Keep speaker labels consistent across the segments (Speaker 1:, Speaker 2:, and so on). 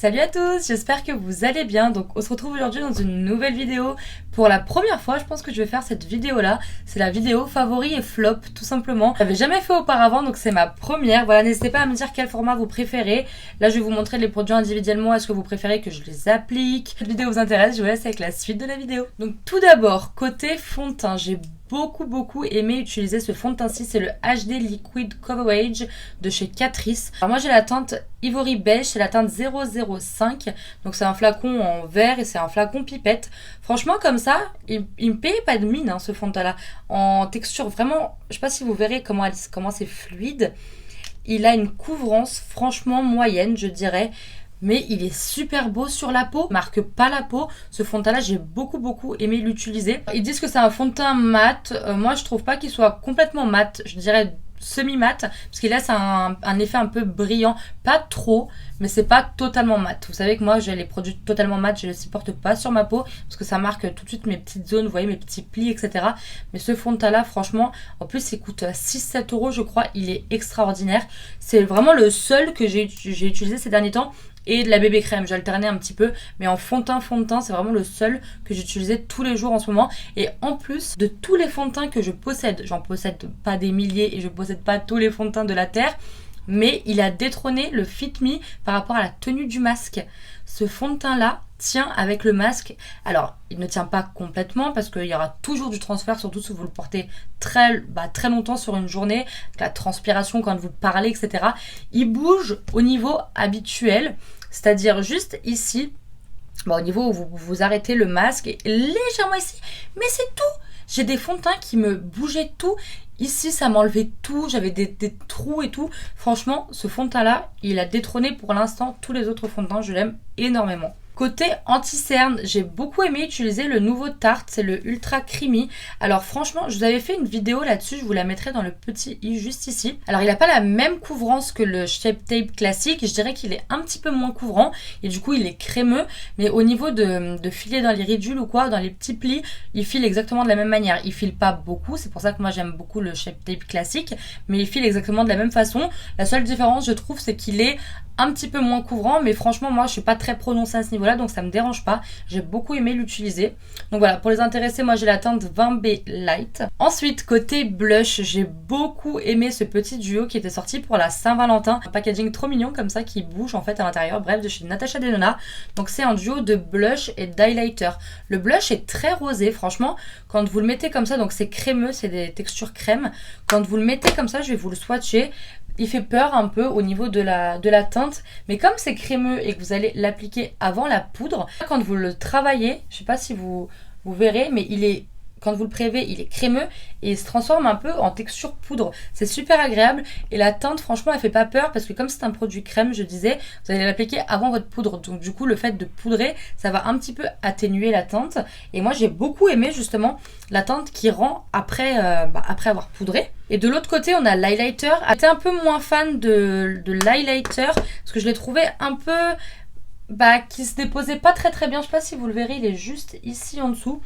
Speaker 1: Salut à tous, j'espère que vous allez bien. Donc on se retrouve aujourd'hui dans une nouvelle vidéo. Pour la première fois, je pense que je vais faire cette vidéo là. C'est la vidéo favori et flop tout simplement. Je l'avais jamais fait auparavant, donc c'est ma première. Voilà, n'hésitez pas à me dire quel format vous préférez. Là je vais vous montrer les produits individuellement. Est-ce que vous préférez que je les applique? Si cette vidéo vous intéresse, je vous laisse avec la suite de la vidéo. Donc tout d'abord, côté fond de teint, j'ai beaucoup aimé utiliser ce fond de teint-ci. C'est le HD Liquid Coverage de chez Catrice. Alors moi j'ai la teinte Ivory Beige, c'est la teinte 005. Donc c'est un flacon en verre et c'est un flacon pipette. Franchement comme ça, il me paye pas de mine ce fond de teint là. En texture vraiment, je sais pas si vous verrez comment c'est fluide. Il a une couvrance franchement moyenne je dirais. Mais il est super beau sur la peau, marque pas la peau. Ce fond de teint là, j'ai beaucoup aimé l'utiliser. Ils disent que c'est un fond de teint mat. Moi, je trouve pas qu'il soit complètement mat. Je dirais semi-mat, parce qu'il laisse un effet un peu brillant. Pas trop, mais c'est pas totalement mat. Vous savez que moi, j'ai les produits totalement mat, je les supporte pas sur ma peau, parce que ça marque tout de suite mes petites zones, vous voyez, mes petits plis, etc. Mais ce fond de teint là, franchement, en plus, il coûte 6-7 € je crois. Il est extraordinaire. C'est vraiment le seul que j'ai utilisé ces derniers temps. Et de la bébé crème, j'alternais un petit peu, mais en fond de teint, c'est vraiment le seul que j'utilisais tous les jours en ce moment. Et en plus de tous les fonds de teint que je possède, j'en possède pas des milliers et je possède pas tous les fonds de teint de la terre, mais il a détrôné le Fit Me par rapport à la tenue du masque. Ce fond de teint là tient avec le masque. Alors il ne tient pas complètement parce qu'il y aura toujours du transfert, surtout si vous le portez très longtemps sur une journée, la transpiration quand vous parlez, etc. Il bouge au niveau habituel, c'est-à-dire juste ici, au niveau où vous arrêtez le masque, et légèrement ici, mais c'est tout. J'ai des fonds de teint qui me bougeaient tout. Ici, ça m'enlevait tout. J'avais des trous et tout. Franchement, ce fond de teint là, il a détrôné pour l'instant tous les autres fonds de teint. Je l'aime énormément. Côté anti-cerne, j'ai beaucoup aimé utiliser le nouveau Tarte, c'est le Ultra Creamy. Alors franchement, je vous avais fait une vidéo là-dessus, je vous la mettrai dans le petit i juste ici. Alors il n'a pas la même couvrance que le Shape Tape classique, je dirais qu'il est un petit peu moins couvrant et du coup il est crémeux. Mais au niveau de filer dans les ridules ou quoi, dans les petits plis, il file exactement de la même manière. Il file pas beaucoup, c'est pour ça que moi j'aime beaucoup le Shape Tape classique, mais il file exactement de la même façon. La seule différence je trouve c'est qu'il est un petit peu moins couvrant, mais franchement moi je suis pas très prononcée à ce niveau là, donc ça me dérange pas. J'ai beaucoup aimé l'utiliser. Donc voilà, pour les intéressés, moi j'ai la teinte 20B Light. Ensuite côté blush, j'ai beaucoup aimé ce petit duo qui était sorti pour la Saint-Valentin. Un packaging trop mignon comme ça qui bouge en fait à l'intérieur, bref, de chez Natasha Denona. Donc c'est un duo de blush et d'highlighter. Le blush est très rosé, franchement quand vous le mettez comme ça, donc c'est crémeux, c'est des textures crème. Quand vous le mettez comme ça, je vais vous le swatcher. Il fait peur un peu au niveau de la teinte, mais comme c'est crémeux et que vous allez l'appliquer avant la poudre, quand vous le travaillez, je sais pas si vous verrez, mais quand vous le prévez, il est crémeux et il se transforme un peu en texture poudre. C'est super agréable et la teinte, franchement, elle fait pas peur parce que comme c'est un produit crème, je disais, vous allez l'appliquer avant votre poudre. Donc du coup, le fait de poudrer, ça va un petit peu atténuer la teinte. Et moi, j'ai beaucoup aimé justement la teinte qui rend après avoir poudré. Et de l'autre côté, on a l'highlighter. J'étais un peu moins fan de l'highlighter parce que je l'ai trouvé un peu qui se déposait pas très bien. Je sais pas si vous le verrez, il est juste ici en dessous.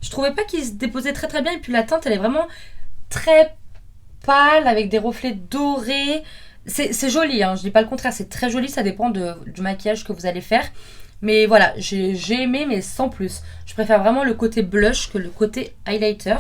Speaker 1: Je trouvais pas qu'il se déposait très bien et puis la teinte elle est vraiment très pâle avec des reflets dorés. C'est joli, hein, je dis pas le contraire, c'est très joli, ça dépend du maquillage que vous allez faire. Mais voilà, j'ai aimé mais sans plus. Je préfère vraiment le côté blush que le côté highlighter.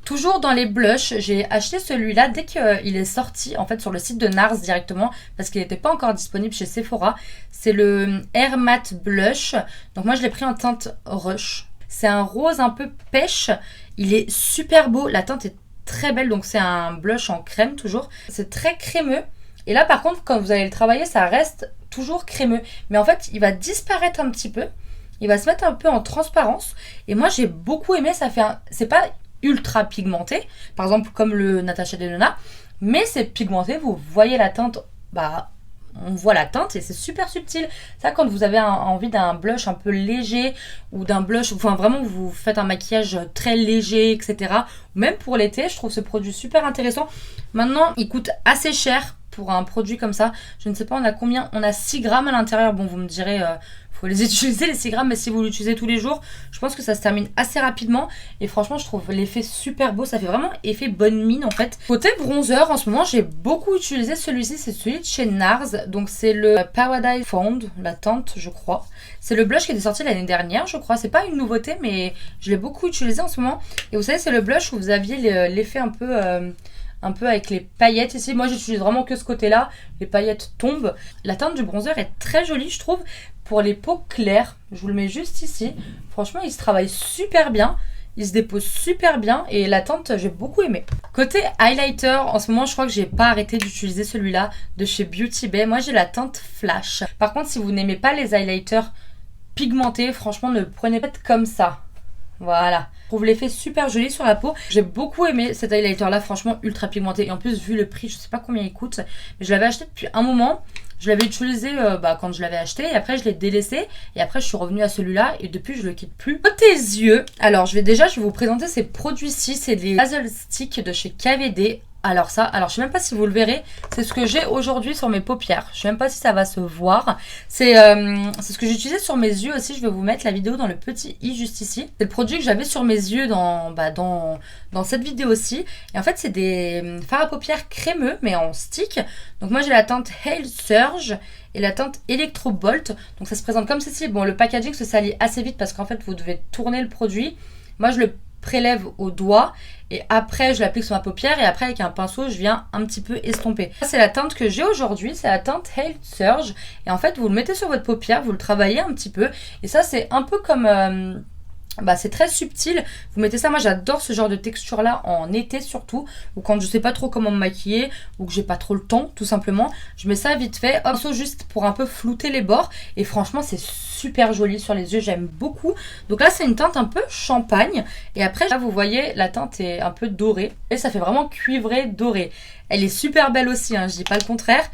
Speaker 1: Toujours dans les blushs, j'ai acheté celui-là dès qu'il est sorti en fait sur le site de NARS directement parce qu'il n'était pas encore disponible chez Sephora. C'est le Air Matte Blush. Donc moi je l'ai pris en teinte Rush. C'est un rose un peu pêche, il est super beau, la teinte est très belle, donc c'est un blush en crème toujours. C'est très crémeux et là par contre quand vous allez le travailler ça reste toujours crémeux. Mais en fait il va disparaître un petit peu, il va se mettre un peu en transparence et moi j'ai beaucoup aimé, c'est pas ultra pigmenté, par exemple comme le Natasha Denona, mais c'est pigmenté, vous voyez la teinte, on voit la teinte et c'est super subtil. Ça quand vous avez envie d'un blush un peu léger ou d'un blush, enfin vraiment vous faites un maquillage très léger, etc. Même pour l'été, je trouve ce produit super intéressant. Maintenant, il coûte assez cher pour un produit comme ça. Je ne sais pas, on a combien? On a 6 grammes à l'intérieur. Bon, vous me direz, faut les utiliser les 6 grammes, mais si vous l'utilisez tous les jours, je pense que ça se termine assez rapidement. Et franchement, je trouve l'effet super beau. Ça fait vraiment effet bonne mine en fait. Côté bronzer, en ce moment, j'ai beaucoup utilisé celui-ci. C'est celui de chez NARS. Donc c'est le Paradise Fond, la teinte, je crois. C'est le blush qui était sorti l'année dernière, je crois. C'est pas une nouveauté, mais je l'ai beaucoup utilisé en ce moment. Et vous savez, c'est le blush où vous aviez l'effet un peu avec les paillettes ici. Moi, j'utilise vraiment que ce côté-là. Les paillettes tombent. La teinte du bronzer est très jolie, je trouve. Pour les peaux claires, je vous le mets juste ici. Franchement, il se travaille super bien. Il se dépose super bien et la teinte, j'ai beaucoup aimé. Côté highlighter, en ce moment, je crois que j'ai pas arrêté d'utiliser celui-là de chez Beauty Bay. Moi, j'ai la teinte Flash. Par contre, si vous n'aimez pas les highlighters pigmentés, franchement, ne le prenez pas comme ça. Voilà. Je trouve l'effet super joli sur la peau. J'ai beaucoup aimé cet highlighter là, franchement ultra pigmenté. Et en plus, vu le prix, je sais pas combien il coûte, mais je l'avais acheté depuis un moment. Je l'avais utilisé quand je l'avais acheté et après je l'ai délaissé et après je suis revenue à celui-là et depuis je le quitte plus. Côté yeux, alors je vais vous présenter ces produits-ci, c'est des Hazel Stick de chez KVD. Alors je sais même pas si vous le verrez, c'est ce que j'ai aujourd'hui sur mes paupières. Je sais même pas si ça va se voir. C'est ce que j'utilisais sur mes yeux aussi. Je vais vous mettre la vidéo dans le petit i juste ici. C'est le produit que j'avais sur mes yeux dans cette vidéo aussi. Et en fait c'est des fards à paupières crémeux mais en stick. Donc moi j'ai la teinte Hail Surge et la teinte Electro Bolt. Donc ça se présente comme ceci. Bon, le packaging se salit assez vite parce qu'en fait vous devez tourner le produit. Moi je le prélève au doigt et après je l'applique sur ma paupière et après avec un pinceau je viens un petit peu estomper. Ça c'est la teinte que j'ai aujourd'hui, c'est la teinte Hail Surge et en fait vous le mettez sur votre paupière, vous le travaillez un petit peu et ça c'est un peu comme c'est très subtil, vous mettez ça, moi j'adore ce genre de texture là en été surtout, ou quand je sais pas trop comment me maquiller, ou que j'ai pas trop le temps tout simplement, je mets ça vite fait, hop, juste pour un peu flouter les bords, et franchement c'est super joli sur les yeux, j'aime beaucoup. Donc là c'est une teinte un peu champagne, et après là vous voyez la teinte est un peu dorée, et ça fait vraiment cuivré doré. Elle est super belle aussi, hein, je dis pas le contraire,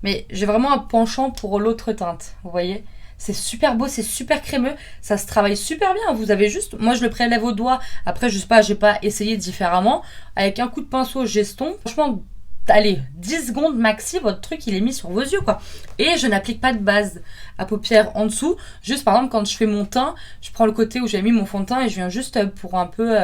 Speaker 1: mais j'ai vraiment un penchant pour l'autre teinte, vous voyez. C'est super beau, c'est super crémeux, ça se travaille super bien. Vous avez juste, moi je le prélève au doigt, après je sais pas, j'ai pas essayé différemment. Avec un coup de pinceau, j'estompe. Franchement, allez, 10 secondes maxi, votre truc il est mis sur vos yeux quoi. Et je n'applique pas de base à paupières en dessous. Juste par exemple quand je fais mon teint, je prends le côté où j'ai mis mon fond de teint et je viens juste pour un peu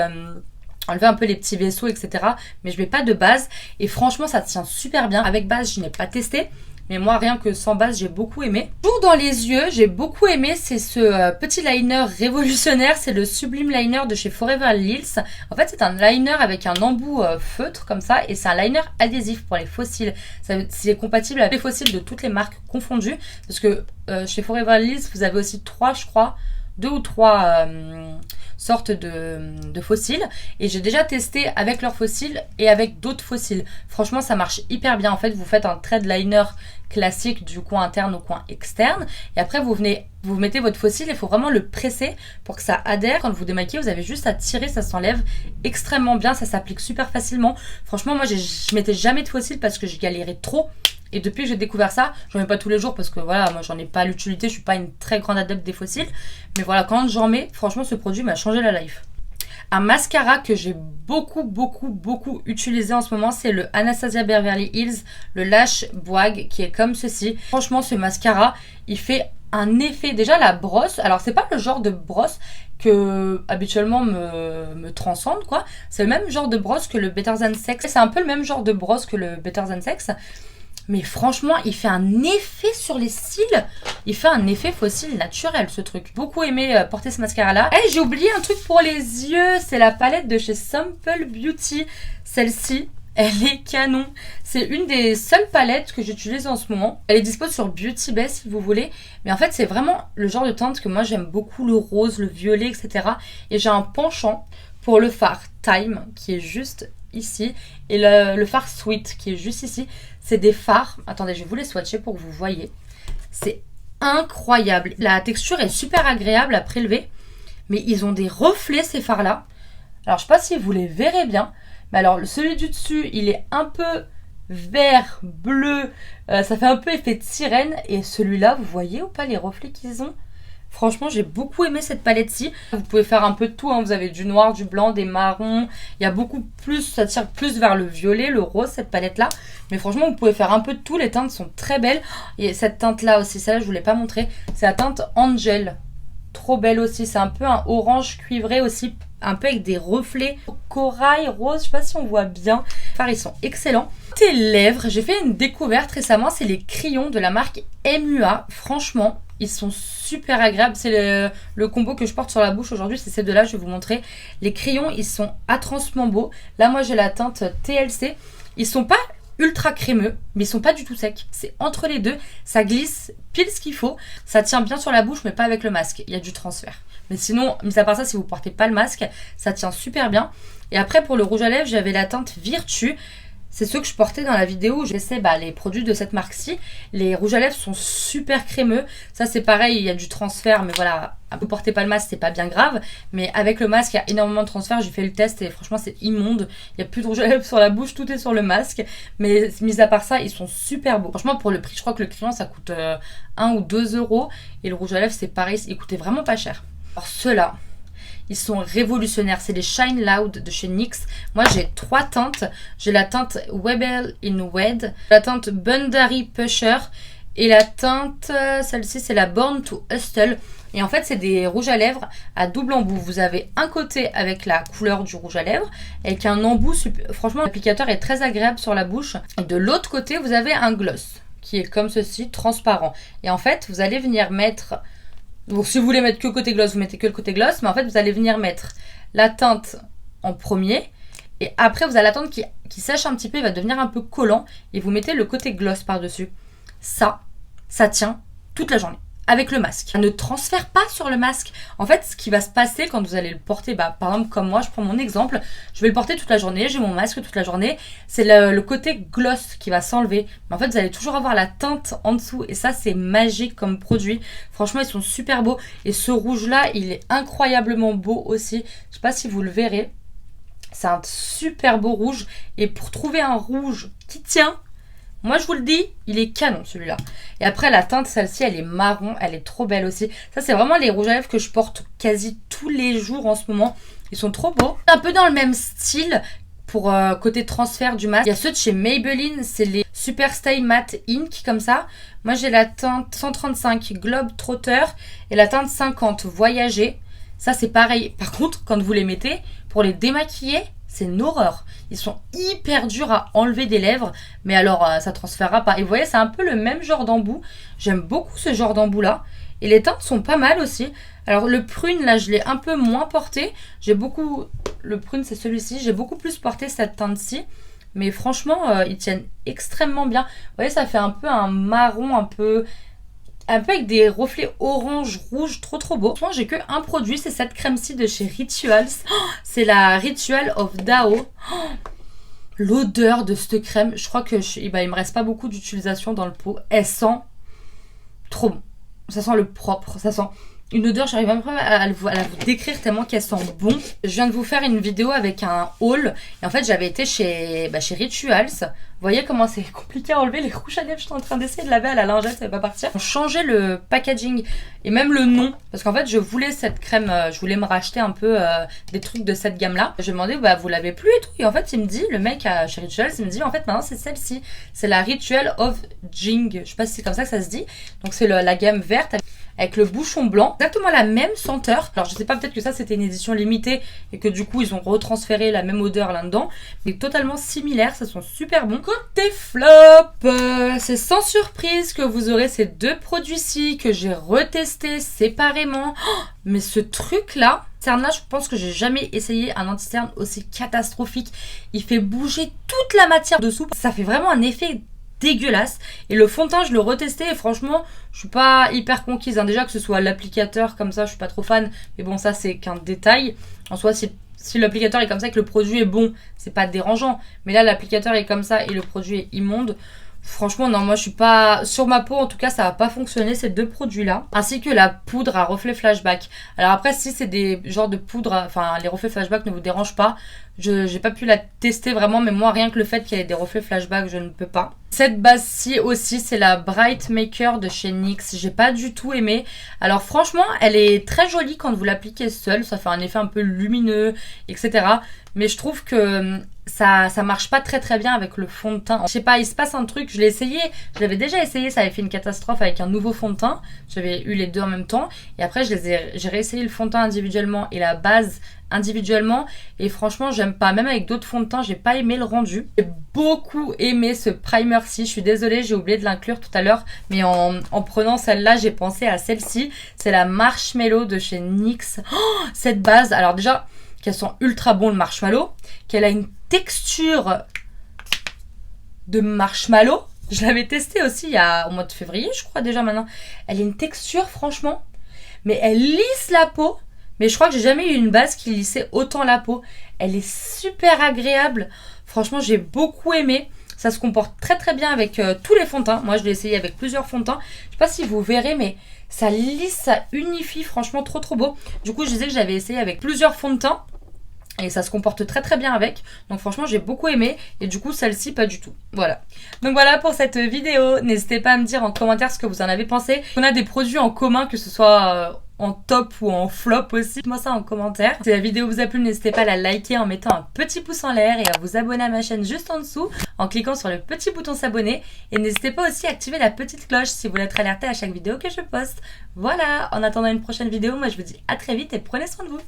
Speaker 1: enlever un peu les petits vaisseaux, etc. Mais je mets pas de base. Et franchement, ça tient super bien. Avec base, je n'ai pas testé. Mais moi, rien que sans base, j'ai beaucoup aimé. Toujours dans les yeux, j'ai beaucoup aimé, c'est ce petit liner révolutionnaire. C'est le Sublime Liner de chez Forever Hills. En fait, c'est un liner avec un embout feutre comme ça. Et c'est un liner adhésif pour les fossiles. C'est compatible avec les fossiles de toutes les marques confondues. Parce que chez Forever Hills, vous avez aussi 3, je crois, 2 ou 3 sortes de fossiles. Et j'ai déjà testé avec leurs fossiles et avec d'autres fossiles. Franchement, ça marche hyper bien. En fait, vous faites un thread liner classique du coin interne au coin externe. Et après, vous mettez votre fossile. Il faut vraiment le presser pour que ça adhère. Quand vous démaquillez, vous avez juste à tirer, ça s'enlève extrêmement bien. Ça s'applique super facilement. Franchement, moi, je mettais jamais de fossile parce que je galérais trop. Et depuis que j'ai découvert ça, j'en mets pas tous les jours parce que voilà, moi j'en ai pas l'utilité, je suis pas une très grande adepte des fossiles. Mais voilà, quand j'en mets, franchement ce produit m'a changé la life. Un mascara que j'ai beaucoup utilisé en ce moment, c'est le Anastasia Beverly Hills, le Lash Boag, qui est comme ceci. Franchement ce mascara, il fait un effet, déjà la brosse, alors c'est pas le genre de brosse que habituellement me transcende quoi. C'est le même genre de brosse que le Better Than Sex. C'est un peu le même genre de brosse que le Better Than Sex. Mais franchement, il fait un effet sur les cils. Il fait un effet fossile naturel, ce truc. Beaucoup aimé porter ce mascara-là. Et j'ai oublié un truc pour les yeux. C'est la palette de chez Simple Beauty. Celle-ci, elle est canon. C'est une des seules palettes que j'utilise en ce moment. Elle est dispo sur Beauty Bay si vous voulez. Mais en fait, c'est vraiment le genre de teinte que moi, j'aime beaucoup. Le rose, le violet, etc. Et j'ai un penchant pour le fard Time qui est juste ici. Et le fard Sweet qui est juste ici. C'est des fards, attendez je vais vous les swatcher pour que vous voyez. C'est incroyable. La texture est super agréable à prélever. Mais ils ont des reflets ces fards là. Alors je sais pas si vous les verrez bien. Mais alors celui du dessus il est un peu vert, bleu. Ça fait un peu effet de sirène. Et celui-là vous voyez ou pas les reflets qu'ils ont? Franchement, j'ai beaucoup aimé cette palette-ci. Vous pouvez faire un peu de tout, hein. Vous avez du noir, du blanc, des marrons. Il y a beaucoup plus, ça tire plus vers le violet, le rose, cette palette-là. Mais franchement, vous pouvez faire un peu de tout. Les teintes sont très belles. Et cette teinte-là aussi, celle-là, je ne vous l'ai pas montrée. C'est la teinte Angel. Trop belle aussi. C'est un peu un orange cuivré aussi, un peu avec des reflets corail, rose. Je sais pas si on voit bien. Enfin, ils sont excellents. Tes lèvres, j'ai fait une découverte récemment. C'est les crayons de la marque MUA. Franchement, ils sont super agréables. C'est le combo que je porte sur la bouche aujourd'hui. C'est ces deux-là, je vais vous montrer. Les crayons, ils sont atrocement beaux. Là, moi, j'ai la teinte TLC. Ils sont pas ultra crémeux, mais ils sont pas du tout secs. C'est entre les deux. Ça glisse pile ce qu'il faut. Ça tient bien sur la bouche, mais pas avec le masque. Il y a du transfert. Mais sinon, mis à part ça, si vous portez pas le masque, ça tient super bien. Et après, pour le rouge à lèvres, j'avais la teinte Virtue. C'est ceux que je portais dans la vidéo où j'essaie les produits de cette marque-ci. Les rouges à lèvres sont super crémeux. Ça, c'est pareil, il y a du transfert, mais voilà, vous portez pas le masque, c'est pas bien grave. Mais avec le masque, il y a énormément de transfert. J'ai fait le test et franchement, c'est immonde. Il n'y a plus de rouge à lèvres sur la bouche, tout est sur le masque. Mais mis à part ça, ils sont super beaux. Franchement, pour le prix, je crois que le crayon, ça coûte 1 ou 2 euros. Et le rouge à lèvres, c'est pareil, il coûtait vraiment pas cher. Alors ceux-là, ils sont révolutionnaires. C'est les Shine Loud de chez NYX. Moi, j'ai 3 teintes. J'ai la teinte Rebel in Wed, la teinte Bundary Pusher et la teinte, celle-ci, c'est la Born to Hustle. Et en fait, c'est des rouges à lèvres à double embout. Vous avez un côté avec la couleur du rouge à lèvres, avec un embout. Franchement, l'applicateur est très agréable sur la bouche. Et de l'autre côté, vous avez un gloss qui est comme ceci, transparent. Et en fait, vous allez venir mettre... Donc si vous voulez mettre que côté gloss, vous mettez que le côté gloss. Mais en fait, vous allez venir mettre la teinte en premier. Et après, vous avez la teinte qui sèche un petit peu. Il va devenir un peu collant. Et vous mettez le côté gloss par-dessus. Ça tient toute la journée. Avec le masque. Ça ne transfère pas sur le masque. En fait, ce qui va se passer quand vous allez le porter, par exemple comme moi, je prends mon exemple, je vais le porter toute la journée, j'ai mon masque toute la journée, c'est le côté gloss qui va s'enlever. Mais en fait, vous allez toujours avoir la teinte en dessous et ça, c'est magique comme produit. Franchement, ils sont super beaux. Et ce rouge-là, il est incroyablement beau aussi. Je sais pas si vous le verrez. C'est un super beau rouge. Et pour trouver un rouge qui tient, moi, je vous le dis, il est canon celui-là. Et après, la teinte, celle-ci, elle est marron. Elle est trop belle aussi. Ça, c'est vraiment les rouges à lèvres que je porte quasi tous les jours en ce moment. Ils sont trop beaux. Un peu dans le même style pour côté transfert du masque. Il y a ceux de chez Maybelline. C'est les Super Stay Matte Ink, comme ça. Moi, j'ai la teinte 135 Globe Trotter et la teinte 50 Voyager. Ça, c'est pareil. Par contre, quand vous les mettez, pour les démaquiller, c'est une horreur. Ils sont hyper durs à enlever des lèvres. Mais alors, ça transférera pas. Et vous voyez, c'est un peu le même genre d'embout. J'aime beaucoup ce genre d'embout-là. Et les teintes sont pas mal aussi. Alors, le prune, là, je l'ai un peu moins porté. Le prune, c'est celui-ci. J'ai beaucoup plus porté cette teinte-ci. Mais franchement, ils tiennent extrêmement bien. Vous voyez, ça fait un peu un marron, un peu avec des reflets orange, rouge, trop beau. Franchement, j'ai que un produit, c'est cette crème-ci de chez Rituals. C'est la Ritual of Dao. L'odeur de cette crème, je crois que il me reste pas beaucoup d'utilisation dans le pot. Elle sent trop bon. Ça sent le propre, ça sent une odeur, j'arrive même pas à vous décrire tellement qu'elle sent bon. Je viens de vous faire une vidéo avec un haul. Et en fait, j'avais été chez Rituals. Vous voyez comment c'est compliqué à enlever les rouges à lèvres. Je suis en train d'essayer de laver à la lingette, ça va pas partir. On changeait le packaging et même le nom. Parce qu'en fait, je voulais cette crème, je voulais me racheter un peu des trucs de cette gamme-là. Je me demandais, vous l'avez plus et tout. Et en fait, il me dit, le mec chez Rituals, il me dit, en fait, maintenant, c'est celle-ci. C'est la Ritual of Jing. Je sais pas si c'est comme ça que ça se dit. Donc, c'est la gamme verte avec le bouchon blanc. Exactement la même senteur. Alors, je sais pas, peut-être que ça, c'était une édition limitée et que du coup, ils ont retransféré la même odeur là-dedans. Mais totalement similaires, ça sent super bon. Côté flop, c'est sans surprise que vous aurez ces deux produits-ci que j'ai retestés séparément. Oh, mais ce truc-là, là, je pense que j'ai jamais essayé un anti-cerne aussi catastrophique. Il fait bouger toute la matière dessous. Ça fait vraiment un effet dégueulasse. Et le fond de teint, je le retestais et franchement, je suis pas hyper conquise. Déjà que ce soit l'applicateur comme ça, je suis pas trop fan. Mais bon, ça, c'est qu'un détail. En soi, si l'applicateur est comme ça et que le produit est bon, c'est pas dérangeant. Mais là, l'applicateur est comme ça et le produit est immonde. Franchement, non, moi je suis pas. Sur ma peau, en tout cas, ça va pas fonctionner ces deux produits-là. Ainsi que la poudre à reflet flashback. Alors après, si c'est des genres de poudre, enfin, les reflets flashback ne vous dérangent pas. J'ai pas pu la tester vraiment, mais moi, rien que le fait qu'il y ait des reflets flashback, je ne peux pas. Cette base-ci aussi, c'est la Bright Maker de chez NYX. J'ai pas du tout aimé. Alors franchement, elle est très jolie quand vous l'appliquez seule. Ça fait un effet un peu lumineux, etc. Mais je trouve que ça marche pas très bien avec le fond de teint. Je sais pas, il se passe un truc, je l'ai essayé, je l'avais déjà essayé, ça avait fait une catastrophe avec un nouveau fond de teint. J'avais eu les deux en même temps. Et après, j'ai réessayé le fond de teint individuellement et la base individuellement. Et franchement, j'aime pas. Même avec d'autres fonds de teint, j'ai pas aimé le rendu. J'ai beaucoup aimé ce primer-ci. Je suis désolée, j'ai oublié de l'inclure tout à l'heure. Mais en prenant celle-là, j'ai pensé à celle-ci. C'est la Marshmallow de chez NYX. Oh, cette base, alors déjà, qu'elles sont ultra bon le marshmallow, qu'elle a une texture de marshmallow. Je l'avais testé aussi au mois de février, je crois déjà maintenant. Elle a une texture, franchement, mais elle lisse la peau. Mais je crois que j'ai jamais eu une base qui lissait autant la peau. Elle est super agréable. Franchement, j'ai beaucoup aimé. Ça se comporte très bien avec tous les fonds de teint. Moi, je l'ai essayé avec plusieurs fonds de teint. Je sais pas si vous verrez, mais ça lisse, ça unifie. Franchement, trop beau. Du coup, je disais que j'avais essayé avec plusieurs fonds de teint. Et ça se comporte très bien avec. Donc franchement, j'ai beaucoup aimé. Et du coup, celle-ci, pas du tout. Voilà. Donc voilà pour cette vidéo. N'hésitez pas à me dire en commentaire ce que vous en avez pensé. On a des produits en commun, que ce soit en top ou en flop aussi. Dites-moi ça en commentaire. Si la vidéo vous a plu, n'hésitez pas à la liker en mettant un petit pouce en l'air et à vous abonner à ma chaîne juste en dessous en cliquant sur le petit bouton s'abonner. Et n'hésitez pas aussi à activer la petite cloche si vous voulez être alerté à chaque vidéo que je poste. Voilà. En attendant une prochaine vidéo, moi je vous dis à très vite et prenez soin de vous.